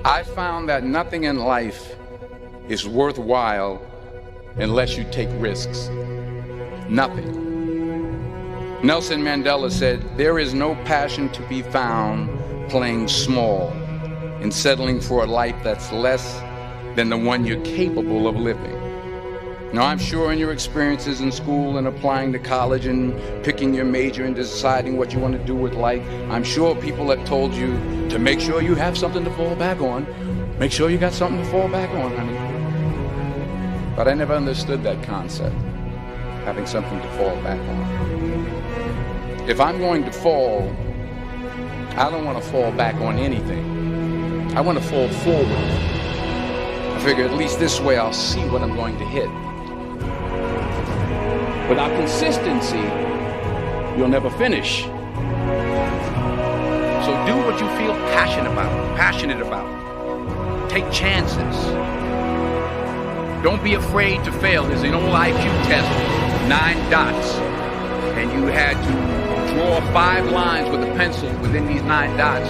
I found that nothing in life is worthwhile unless you take risks. Nothing. Nelson Mandela said, "There is no passion to be found playing small and settling for a life that's less than the one you're capable of living." Now, I'm sure in your experiences in school and applying to college and picking your major and deciding what you want to do with life, I'm sure people have told you to make sure you have something to fall back on. Make sure you got something to fall back on, honey. But I never understood that concept, having something to fall back on. If I'm going to fall, I don't want to fall back on anything. I want to fall forward. I figure at least this way I'll see what I'm going to hit. Without consistency, you'll never finish. So do what you feel passionate about. Take chances. Don't be afraid to fail. There's an old IQ test, 9 dots, and you had to draw 5 lines with a pencil within these 9 dots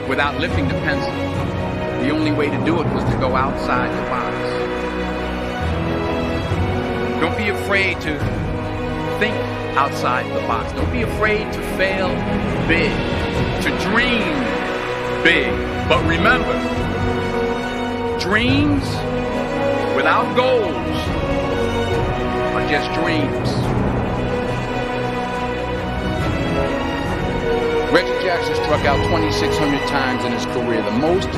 without lifting the pencil. The only way to do it was to go outside the box. Don't be afraid to think outside the box. Don't be afraid to fail big, to dream big. But remember, dreams without goals are just dreams. Reggie Jackson struck out 2,600 times in his career, the most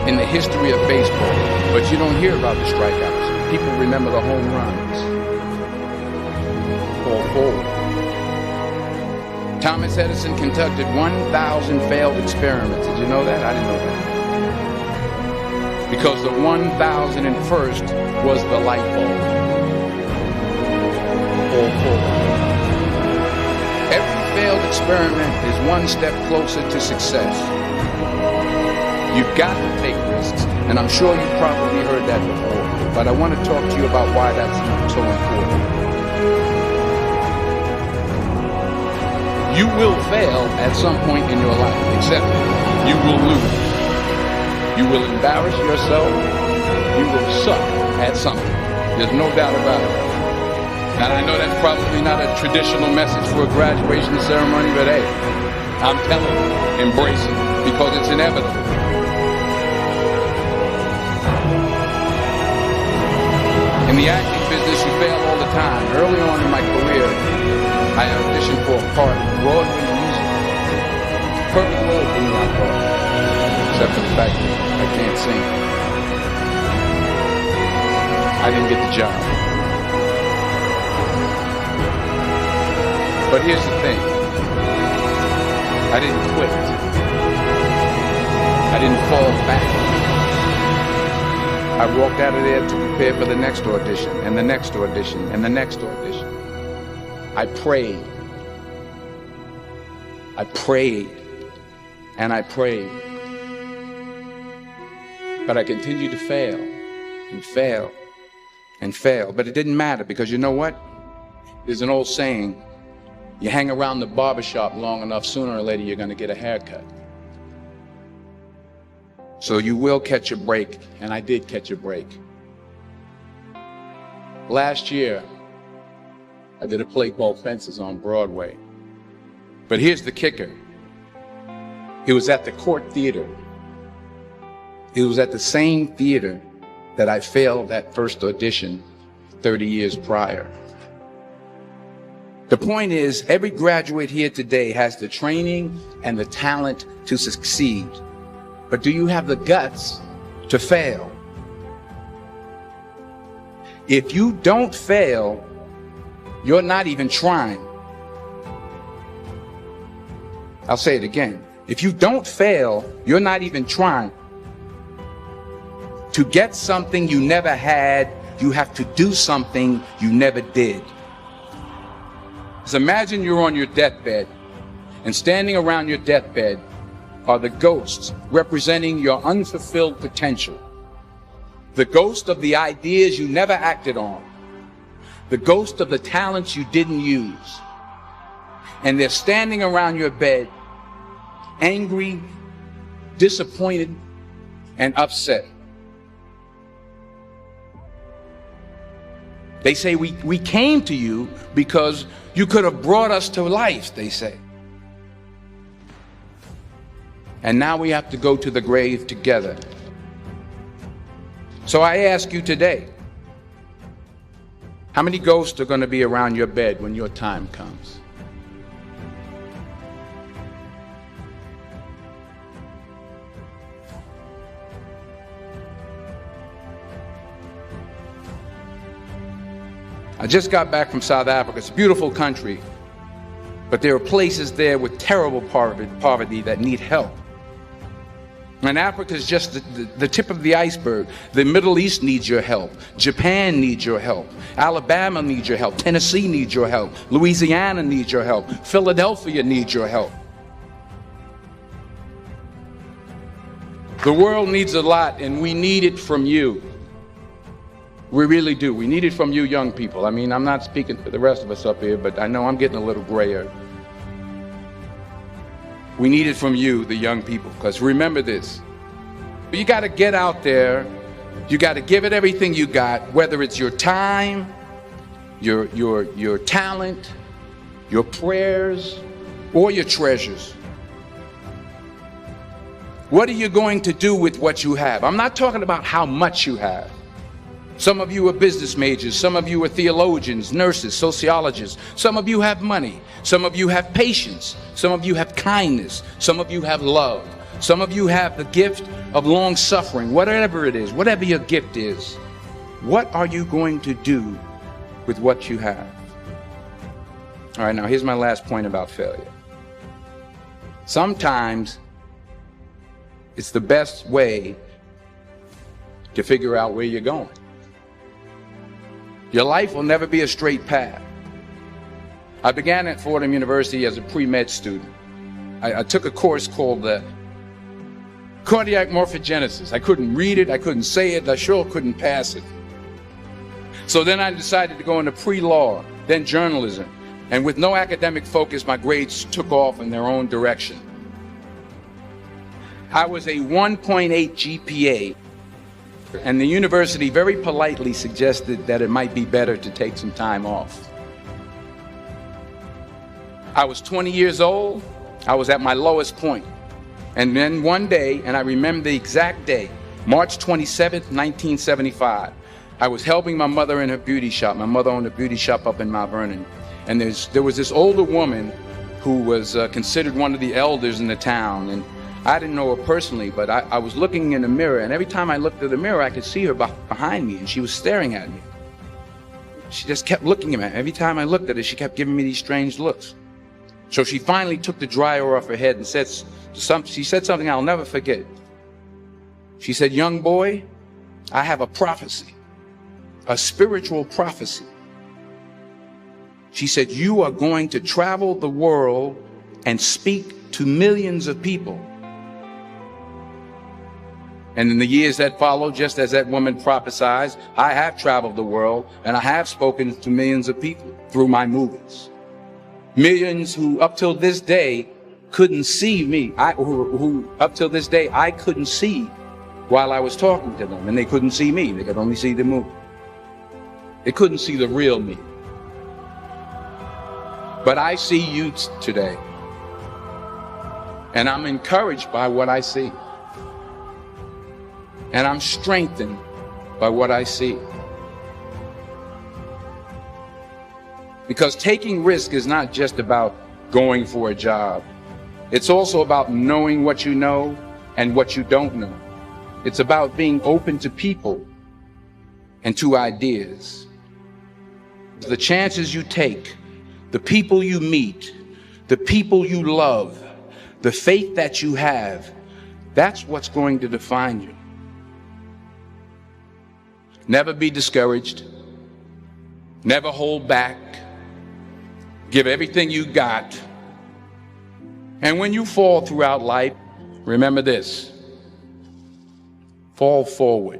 in the history of baseball. But you don't hear about the strikeouts. People remember the home runs. Fall forward. Thomas Edison conducted 1,000 failed experiments. Did you know that? I didn't know that. Because the 1,001st was the light bulb. Fall forward. Every failed experiment is one step closer to success. You've got to take risks, and I'm sure you've probably heard that before, but I want to talk to you about why that's so important. You will fail at some point in your life, except you will lose. You will embarrass yourself. You will suck at something. There's no doubt about it. And I know that's probably not a traditional message for a graduation ceremony, but hey, I'm telling you, embrace it, because it's inevitable. In the acting business, you fail all the time. Early on in my career, I auditioned for a part in Broadway music. Perfect role for me, I thought, except for the fact that I can't sing. I didn't get the job. But here's the thing. I didn't quit. I didn't fall back. I walked out of there to prepare for the next audition, and the next audition, and the next audition. I prayed. I prayed. And I prayed. But I continued to fail, and fail, and fail. But it didn't matter, because you know what? There's an old saying, you hang around the barbershop long enough, sooner or later you're going to get a haircut. So you will catch a break, and I did catch a break. Last year, I did a play called Fences on Broadway. But here's the kicker. It was at the Court Theater. It was at the same theater that I failed that first audition 30 years prior. The point is, every graduate here today has the training and the talent to succeed. But do you have the guts to fail? If you don't fail, you're not even trying. I'll say it again. If you don't fail, you're not even trying. To get something you never had, you have to do something you never did. So imagine you're on your deathbed, and standing around your deathbed are the ghosts representing your unfulfilled potential. The ghost of the ideas you never acted on. The ghost of the talents you didn't use. And they're standing around your bed, angry, disappointed, and upset. They say we came to you because you could have brought us to life, they say. And now we have to go to the grave together. So I ask you today, how many ghosts are going to be around your bed when your time comes? I just got back from South Africa. It's a beautiful country, but there are places there with terrible poverty that need help. And Africa is just the tip of the iceberg. The Middle East needs your help. Japan needs your help. Alabama needs your help. Tennessee needs your help. Louisiana needs your help. Philadelphia needs your help. The world needs a lot, and we need it from you. We really do. We need it from you young people. I mean, I'm not speaking for the rest of us up here, but I know I'm getting a little grayer. We need it from you, the young people, because remember this. You got to get out there. You got to give it everything you got, whether it's your time, your talent, your prayers, or your treasures. What are you going to do with what you have? I'm not talking about how much you have. Some of you are business majors. Some of you are theologians, nurses, sociologists. Some of you have money. Some of you have patience. Some of you have kindness. Some of you have love. Some of you have the gift of long suffering. Whatever it is, whatever your gift is, what are you going to do with what you have? All right, now here's my last point about failure. Sometimes it's the best way to figure out where you're going. Your life will never be a straight path. I began at Fordham University as a pre-med student. I took a course called cardiac morphogenesis. I couldn't read it, I couldn't say it, I sure couldn't pass it. So then I decided to go into pre-law, then journalism. And with no academic focus, my grades took off in their own direction. I was a 1.8 GPA. And the university very politely suggested that it might be better to take some time off. I was 20 years old. I was at my lowest point. And then one day, and I remember the exact day, March 27th, 1975, I was helping my mother in her beauty shop. My mother owned a beauty shop up in Mount Vernon. And there was this older woman who was considered one of the elders in the town. And I didn't know her personally, but I was looking in the mirror, and every time I looked at the mirror, I could see her behind me, and she was staring at me. She just kept looking at me. Every time I looked at her, she kept giving me these strange looks. So she finally took the dryer off her head and she said something I'll never forget. She said, "Young boy, I have a prophecy, a spiritual prophecy." She said, "You are going to travel the world and speak to millions of people." And in the years that followed, just as that woman prophesied, I have traveled the world and I have spoken to millions of people through my movies. Millions who up till this day couldn't see me, who up till this day I couldn't see while I was talking to them, and they couldn't see me. They could only see the movie. They couldn't see the real me. But I see you today, and I'm encouraged by what I see. And I'm strengthened by what I see. Because taking risk is not just about going for a job. It's also about knowing what you know and what you don't know. It's about being open to people and to ideas. The chances you take, the people you meet, the people you love, the faith that you have, that's what's going to define you. Never be discouraged. Never hold back. Give everything you got. And when you fall throughout life, remember this: fall forward.